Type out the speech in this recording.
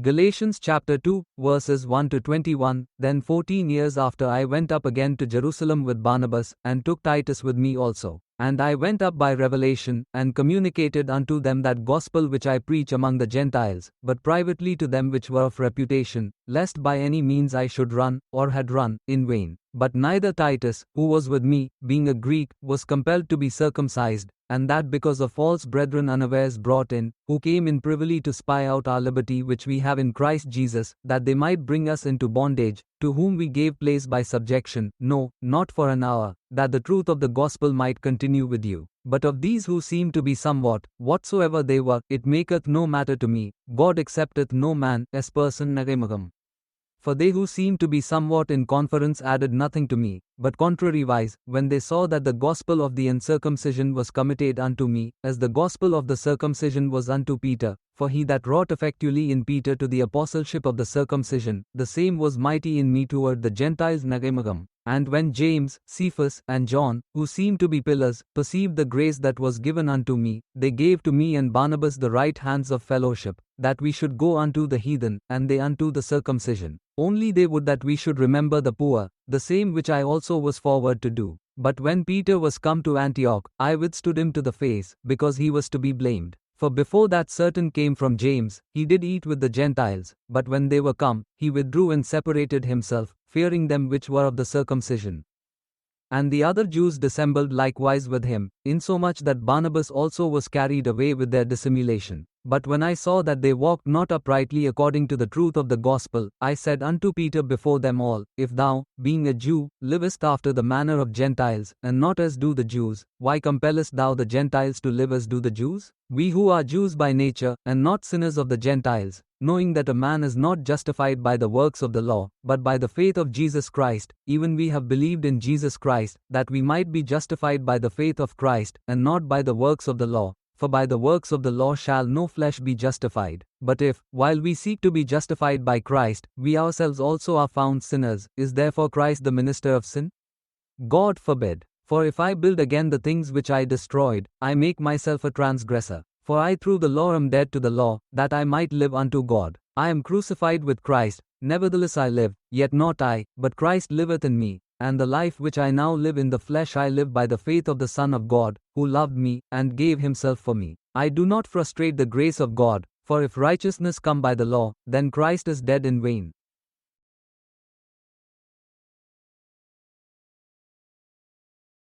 Galatians chapter 2, verses 1 to 21. Then 14 years after I went up again to Jerusalem with Barnabas, and took Titus with me also. And I went up by revelation, and communicated unto them that gospel which I preach among the Gentiles, but privately to them which were of reputation, lest by any means I should run, or had run, in vain. But neither Titus, who was with me, being a Greek, was compelled to be circumcised, and that because of false brethren unawares brought in, who came in privily to spy out our liberty which we have in Christ Jesus, that they might bring us into bondage, to whom we gave place by subjection, no, not for an hour, that the truth of the gospel might continue with you. But of these who seem to be somewhat, whatsoever they were, it maketh no matter to me, God accepteth no man as person nagamagam. For they who seemed to be somewhat in conference added nothing to me, but contrariwise, when they saw that the gospel of the uncircumcision was committed unto me, as the gospel of the circumcision was unto Peter, for he that wrought effectually in Peter to the apostleship of the circumcision, the same was mighty in me toward the Gentiles nagamagam. And when James, Cephas, and John, who seemed to be pillars, perceived the grace that was given unto me, they gave to me and Barnabas the right hands of fellowship, that we should go unto the heathen, and they unto the circumcision. Only they would that we should remember the poor, the same which I also was forward to do. But when Peter was come to Antioch, I withstood him to the face, because he was to be blamed. For before that certain came from James, he did eat with the Gentiles, but when they were come, he withdrew and separated himself, fearing them which were of the circumcision. And the other Jews dissembled likewise with him, insomuch that Barnabas also was carried away with their dissimulation. But when I saw that they walked not uprightly according to the truth of the gospel, I said unto Peter before them all, If thou, being a Jew, livest after the manner of Gentiles, and not as do the Jews, why compellest thou the Gentiles to live as do the Jews? We who are Jews by nature, and not sinners of the Gentiles, knowing that a man is not justified by the works of the law, but by the faith of Jesus Christ, even we have believed in Jesus Christ, that we might be justified by the faith of Christ, and not by the works of the law. For by the works of the law shall no flesh be justified. But if, while we seek to be justified by Christ, we ourselves also are found sinners, is therefore Christ the minister of sin? God forbid. For if I build again the things which I destroyed, I make myself a transgressor. For I through the law am dead to the law, that I might live unto God. I am crucified with Christ, nevertheless I live, yet not I, but Christ liveth in me. And the life which I now live in the flesh I live by the faith of the Son of God, who loved me, and gave himself for me. I do not frustrate the grace of God, for if righteousness come by the law, then Christ is dead in vain.